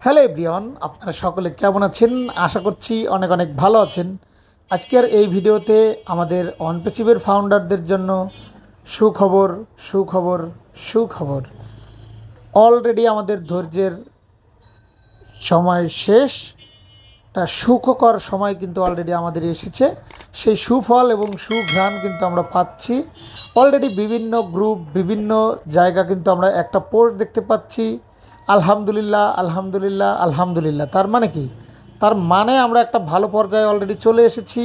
Hello everyone, আপনারা সকলে কেমন আছেন? আশা করছি অনেক অনেক ভালো আছেন। আজকের এই ভিডিওতে আমাদের অনপেসিভের ফাউন্ডারদের জন্য সুখবর সুখবর সুখবর। অলরেডি আমাদের ধৈর্যের সময় শেষ, একটা সুখকর সময় কিন্তু অলরেডি আমাদের এসেছে। সেই সুফল এবং সুঘ্রাণ কিন্তু আমরা পাচ্ছি। অলরেডি বিভিন্ন গ্রুপ, বিভিন্ন জায়গা কিন্তু আমরা একটা পোস্ট দেখতে পাচ্ছি, আলহামদুলিল্লাহ আলহামদুলিল্লাহ আলহামদুলিল্লাহ। তার মানে কি? তার মানে আমরা একটা ভালো পর্যায়ে অলরেডি চলে এসেছি।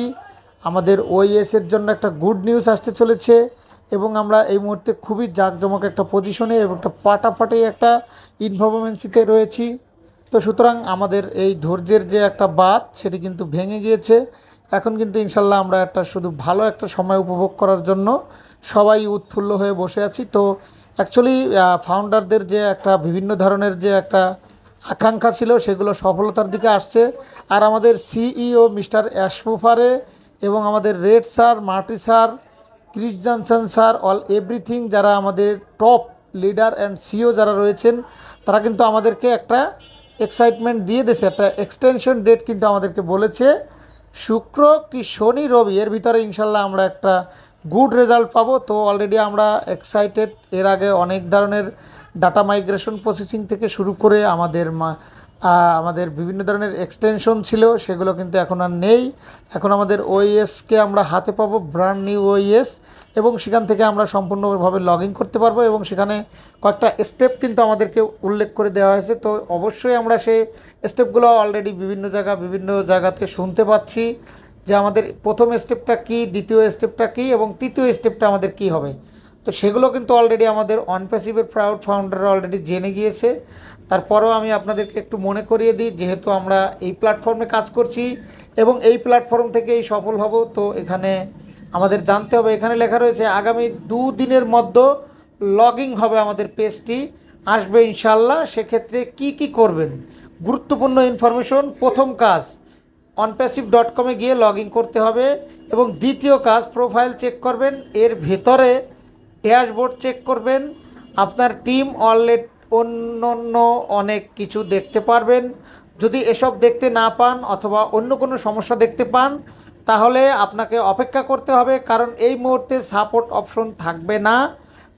আমাদের ওইএসের জন্য একটা গুড নিউজ আসতে চলেছে এবং আমরা এই মুহূর্তে খুবই জাঁকজমক একটা পজিশনে এবং একটা ফাটাফাটি একটা ইনফরমেন্সিতে রয়েছি। তো সুতরাং আমাদের এই ধৈর্যের যে একটা বাঁধ সেটি কিন্তু ভেঙে গিয়েছে। এখন কিন্তু ইনশাল্লাহ আমরা একটা শুধু ভালো একটা সময় উপভোগ করার জন্য সবাই উৎফুল্ল হয়ে বসে আছি। তো অ্যাকচুয়ালি ফাউন্ডারদের যে একটা বিভিন্ন ধরনের যে একটা আকাঙ্ক্ষা ছিল সেগুলো সফলতার দিকে আসছে। আর আমাদের সিইও মিস্টার অ্যাশমুফারে এবং আমাদের রেড sir, Marty sir, Chris Johnson sir, all everything যারা আমাদের টপ লিডার অ্যান্ড সিও যারা রয়েছেন, তারা কিন্তু আমাদেরকে একটা এক্সাইটমেন্ট দিয়ে দিয়েছে। একটা এক্সটেনশন ডেট কিন্তু আমাদেরকে বলেছে শুক্র কি শনি রবি এর ভিতরে ইনশাল্লাহ আমরা একটা গুড রেজাল্ট পাবো। তো অলরেডি আমরা এক্সাইটেড। এর আগে অনেক ধরনের ডাটা মাইগ্রেশন প্রসেসিং থেকে শুরু করে আমাদের বিভিন্ন ধরনের এক্সটেনশন ছিল, সেগুলো কিন্তু এখন আর নেই। এখন আমাদের ওইএসকে আমরা হাতে পাবো, ব্র্যান্ড নিউ ওইএস, এবং সেখান থেকে আমরা সম্পূর্ণভাবে লগ ইন করতে পারবো। এবং সেখানে কয়েকটা স্টেপ কিন্তু আমাদেরকে উল্লেখ করে দেওয়া হয়েছে। তো অবশ্যই আমরা সেই স্টেপগুলো অলরেডি বিভিন্ন জায়গাতে শুনতে পাচ্ছি যে আমাদের প্রথম স্টেপটা কী, দ্বিতীয় স্টেপটা কী এবং তৃতীয় স্টেপটা আমাদের কী হবে। তো সেগুলো কিন্তু অলরেডি আমাদের অনপ্যাসিভের প্রাউড ফাউন্ডাররা অলরেডি জেনে গিয়েছে। তারপরেও আমি আপনাদেরকে একটু মনে করিয়ে দিই, যেহেতু আমরা এই প্ল্যাটফর্মে কাজ করছি এবং এই প্ল্যাটফর্ম থেকেই সফল হব। তো এখানে আমাদের জানতে হবে, এখানে লেখা রয়েছে আগামী 2 দিনের মধ্যে লগইন হবে আমাদের পেজটি, আসবে ইনশাল্লাহ। সেক্ষেত্রে কি করবেন, গুরুত্বপূর্ণ ইনফরমেশন। প্রথম কাজ onpassive.com গিয়ে লগ ইন করতে হবে এবং দ্বিতীয় কাজ প্রোফাইল চেক করবেন, এর ভেতরে ড্যাশবোর্ড চেক করবেন। আপনার টিম অন্য অনেক কিছু দেখতে পারবেন। যদি এসব দেখতে না পান অথবা অন্য কোনো সমস্যা দেখতে পান, তাহলে আপনাকে অপেক্ষা করতে হবে, কারণ এই মুহূর্তে সাপোর্ট অপশন থাকবে না।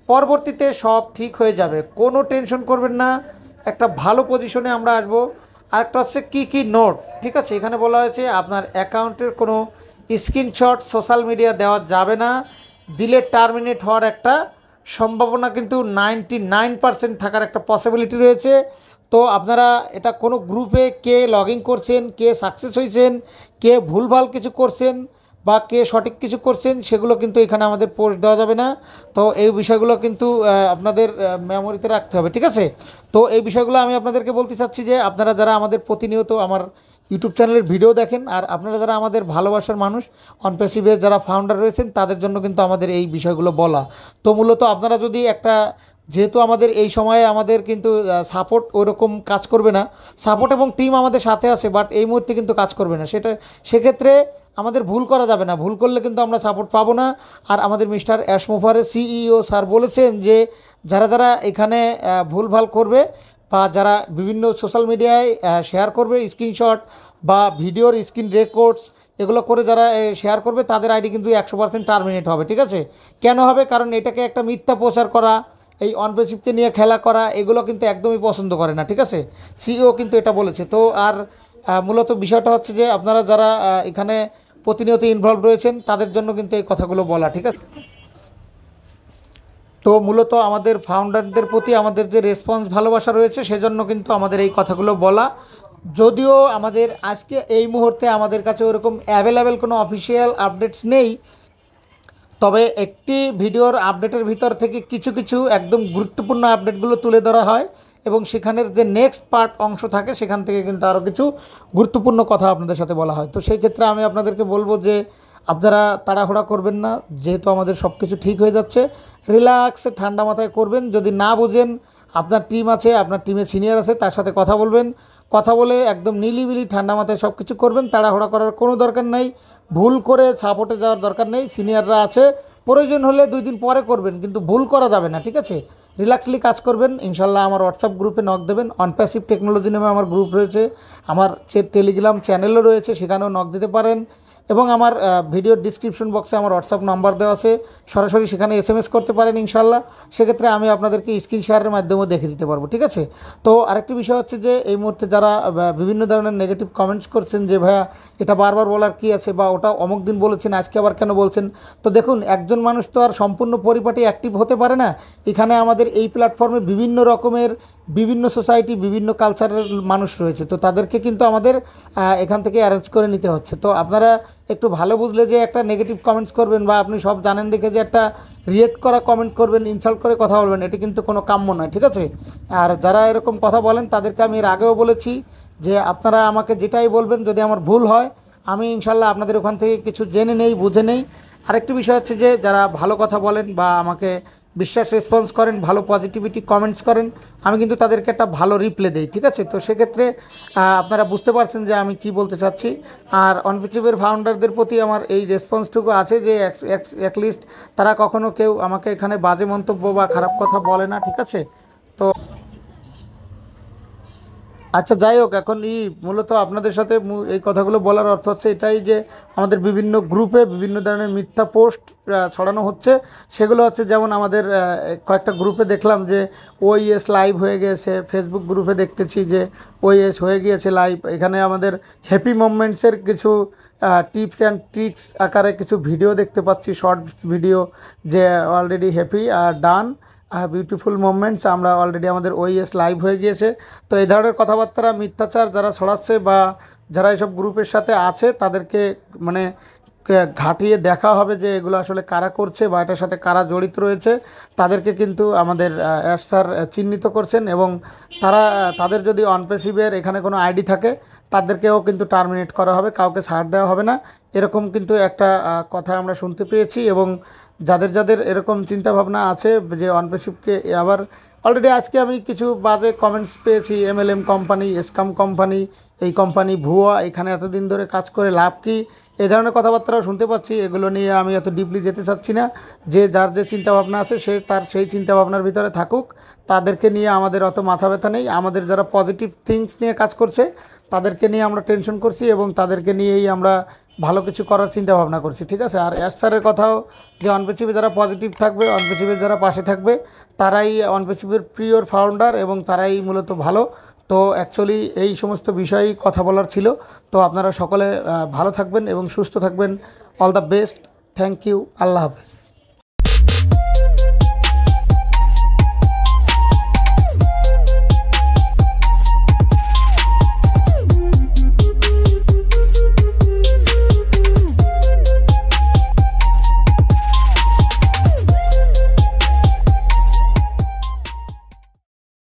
পরবর্তীতে সব ঠিক হয়ে যাবে, কোনো টেনশন করবেন না। একটা ভালো পজিশনে আমরা আসবো। আরেকটা হচ্ছে কি নোট, ঠিক আছে? এখানে বলা হয়েছে আপনার অ্যাকাউন্টের কোনো স্ক্রিনশট সোশ্যাল মিডিয়া দেওয়া যাবে না। দিলে টার্মিনেট হওয়ার একটা সম্ভাবনা কিন্তু 99% থাকার একটা পসিবিলিটি রয়েছে। তো আপনারা এটা কোনো গ্রুপে কে লগ ইন করছেন, কে সাকসেস হয়েছেন, কে ভুলভাল কিছু করছেন বা কে সঠিক কিছু করছেন, সেগুলো কিন্তু এখানে আমাদের পোস্ট দেওয়া যাবে না। তো এই বিষয়গুলো কিন্তু আপনাদের মেমোরিতে রাখতে হবে, ঠিক আছে? তো এই বিষয়গুলো আমি আপনাদেরকে বলতে চাচ্ছি যে আপনারা যারা আমাদের প্রতিনিয়ত আমার ইউটিউব চ্যানেলের ভিডিও দেখেন, আর আপনারা যারা আমাদের ভালোবাসার মানুষ, অনপ্যাসিভের যারা ফাউন্ডার রয়েছেন, তাদের জন্য কিন্তু আমাদের এই বিষয়গুলো বলা। তো মূলত আপনারা যদি একটা, যেহেতু আমাদের এই সময়ে আমাদের কিন্তু সাপোর্ট ওইরকম কাজ করবে না, সাপোর্ট এবং টিম আমাদের সাথে আছে, বাট এই মুহূর্তে কিন্তু কাজ করবে না। সেক্ষেত্রে আমাদের ভুল করা যাবে না, ভুল করলে কিন্তু আমরা সাপোর্ট পাবো না। আর আমাদের মিস্টার অ্যাশমুফারের সিইও স্যার বলেছেন যে যারা এখানে ভুলভাল করবে বা যারা বিভিন্ন সোশ্যাল মিডিয়ায় শেয়ার করবে স্ক্রিনশট বা ভিডিওর স্ক্রিন রেকর্ডস, এগুলো করে যারা শেয়ার করবে তাদের আইডি কিন্তু 100% টার্মিনেট হবে, ঠিক আছে? কেন হবে? কারণ এটাকে একটা মিথ্যা প্রচার করা, এই অনপ্যাসিভকে নিয়ে খেলা করা, এগুলো কিন্তু একদমই পছন্দ করে না, ঠিক আছে? সিইও কিন্তু এটা বলেছে। তো আর মূলত বিষয়টা হচ্ছে যে আপনারা যারা এখানে প্রতিনিয়ত ইনভলভ রয়েছেন তাদের জন্য কিন্তু এই কথাগুলো বলা, ঠিক আছে? তো মূলত আমাদের ফাউন্ডারদের প্রতি আমাদের যে রেসপন্স, ভালোবাসা রয়েছে, সেজন্য কিন্তু আমাদের এই কথাগুলো বলা। যদিও আমাদের আজকে এই মুহূর্তে আমাদের কাছে ওরকম অ্যাভেলেবেল কোনো অফিসিয়াল আপডেটস নেই, তবে একটি ভিডিওর আপডেটের ভিতর থেকে কিছু একদম গুরুত্বপূর্ণ আপডেটগুলো তুলে ধরা হয় এবং সেখানের যে নেক্সট পার্ট অংশ থাকে সেখান থেকে কিন্তু আরও কিছু গুরুত্বপূর্ণ কথা আপনাদের সাথে বলা হয়। তো সেই ক্ষেত্রে আমি আপনাদেরকে বলবো যে আপনারা তাড়াহুড়া করবেন না, যেহেতু আমাদের সব কিছু ঠিক হয়ে যাচ্ছে। রিল্যাক্সে ঠান্ডা মাথায় করবেন। যদি না বোঝেন, আপনার টিম আছে, আপনার টিমে সিনিয়র আছে, তার সাথে কথা বলবেন। কথা বলে একদম নিলিবিলি ঠান্ডা মাথায় সব কিছু করবেন। তাড়াহুড়া করার কোনো দরকার নেই, ভুল করে সাপোর্টে যাওয়ার দরকার নেই। সিনিয়ররা আছে, প্রয়োজন হলে 2 দিন পরে করবেন, কিন্তু ভুল করা যাবে না, ঠিক আছে? রিল্যাক্সলি কাজ করবেন। ইনশাল্লাহ আমার হোয়াটসঅ্যাপ গ্রুপে নক দেবেন। অনপ্যাসিভ টেকনোলজি নামে আমার গ্রুপ রয়েছে, আমার টেলিগ্রাম চ্যানেলও রয়েছে, সেখানেও নক দিতে পারেন। এবং আমার ভিডিওর ডিসক্রিপশন বক্সে আমার হোয়াটসঅ্যাপ নাম্বার দেওয়া আছে, সরাসরি সেখানে SMS করতে পারেন ইনশাল্লাহ। সেক্ষেত্রে আমি আপনাদেরকে স্ক্রিন শেয়ারের মাধ্যমেও দেখে দিতে পারবো, ঠিক আছে। তো আরেকটি বিষয় হচ্ছে যে এই মুহূর্তে যারা বিভিন্ন ধরনের নেগেটিভ কমেন্টস করছেন যে ভাইয়া এটা বারবার বলার কী আছে, বা ওটা অমুক দিন বলেছেন আজকে আবার কেন বলছেন, তো দেখুন একজন মানুষ তো আর সম্পূর্ণ পরিপাটি অ্যাক্টিভ হতে পারে না। এখানে আমাদের এই প্ল্যাটফর্মে বিভিন্ন রকমের বিভিন্ন সোসাইটি, বিভিন্ন কালচারের মানুষ রয়েছে, তো তাদেরকে কিন্তু আমাদের এখান থেকে অ্যারেঞ্জ করে নিতে হচ্ছে। তো আপনারা একটু ভালো বুঝলে যে একটা নেগেটিভ কমেন্টস করবেন, বা আপনি সব জানেন দেখে যে একটা রিয়েক্ট করা কমেন্ট করবেন, ইনসাল্ট করে কথা বলবেন, এটি কিন্তু কোনো কাম্য নয়, ঠিক আছে। আর যারা এরকম কথা বলেন তাদেরকে আমি এর আগেও বলেছি যে আপনারা আমাকে যেটাই বলবেন, যদি আমার ভুল হয় আমি ইনশাল্লাহ আপনাদের ওখান থেকে কিছু জেনে নেই, বুঝে নেই। আরেকটি বিষয় হচ্ছে যে যারা ভালো কথা বলেন বা আমাকে বিশ্বাস রেসপন্স করেন, ভালো পজিটিভিটি কমেন্টস করেন, আমি কিন্তু তাদেরকে একটা ভালো রিপ্লাই দেই, ঠিক আছে। তো সেক্ষেত্রে আপনারা বুঝতে পারছেন যে আমি কি বলতে চাচ্ছি। আর অনপ্যাসিভের ফাউন্ডারদের প্রতি আমার এই রেসপন্সটুকু আছে যে অ্যাটলিস্ট তারা কখনো কেউ আমাকে এখানে বাজে মন্তব্য বা খারাপ কথা বলে না, ঠিক আছে। তো আচ্ছা, যাই হোক, এখন মূলত আপনাদের সাথে এই কথাগুলো বলার অর্থ হচ্ছে এটাই যে আমাদের বিভিন্ন গ্রুপে বিভিন্ন ধরনের মিথ্যা পোস্ট ছড়ানো হচ্ছে। সেগুলো হচ্ছে যেমন আমাদের কয়েকটা গ্রুপে দেখলাম যে OES লাইভ হয়ে গিয়েছে, ফেসবুক গ্রুপে দেখতেছি যে OES হয়ে গিয়েছে লাইভ। এখানে আমাদের হ্যাপি মোমেন্টসের কিছু টিপস অ্যান্ড ট্রিক্স আকারে কিছু ভিডিও দেখতে পাচ্ছি, শর্ট ভিডিও, যে অলরেডি হ্যাপি ডান বিউটিফুল মোমেন্টস, আমরা অলরেডি আমাদের OES লাইভ হয়ে গিয়েছে। তো এই ধরনের কথাবার্তা মিথ্যাচার যারা ছড়াচ্ছে বা যারা এসব গ্রুপের সাথে আছে তাদেরকে মানে ঘাটিয়ে দেখা হবে যে এগুলো আসলে কারা করছে বা এটার সাথে কারা জড়িত রয়েছে। তাদেরকে কিন্তু আমাদের স্যার চিহ্নিত করছেন, এবং তাদের যদি অনপ্যাসিভের এখানে কোনো আইডি থাকে তাদেরকেও কিন্তু টার্মিনেট করা হবে, কাউকে ছাড় দেওয়া হবে না, এরকম কিন্তু একটা কথা আমরা শুনতে পেয়েছি। এবং যাদের যাদের এরকম চিন্তাভাবনা আছে যে অনপ্যাসিভকে আবার অলরেডি আজকে আমি কিছু বাজে কমেন্টস পেয়েছি, MLM কোম্পানি, স্ক্যাম কোম্পানি, এই কোম্পানি ভুয়া, এখানে এতদিন ধরে কাজ করে লাভ কী, এই ধরনের কথাবার্তাও শুনতে পাচ্ছি। এগুলো নিয়ে আমি এত ডিপলি যেতে চাচ্ছি না। যে যার যে চিন্তাভাবনা আছে সে তার সেই চিন্তাভাবনার ভিতরে থাকুক, তাদেরকে নিয়ে আমাদের অত মাথা ব্যথা নেই। আমাদের যারা পজিটিভ থিংস নিয়ে কাজ করছে তাদেরকে নিয়ে আমরা টেনশন করছি, এবং তাদেরকে নিয়েই আমরা ভালো কিছু করার চিন্তা ভাবনা করছি, ঠিক আছে। আর স্যারের কথাও যে অনপ্যাসিভে যারা পজিটিভ থাকবে, অনপ্যাসিভের যারা পাশে থাকবে, তারাই অনপ্যাসিভের প্রিয় ফাউন্ডার, এবং তারাই মূলত ভালো। তো অ্যাকচুয়ালি এই সমস্ত বিষয়েই কথা বলার ছিল। তো আপনারা সকলে ভালো থাকবেন এবং সুস্থ থাকবেন। All the best. Thank you. আল্লাহ হাফেজ।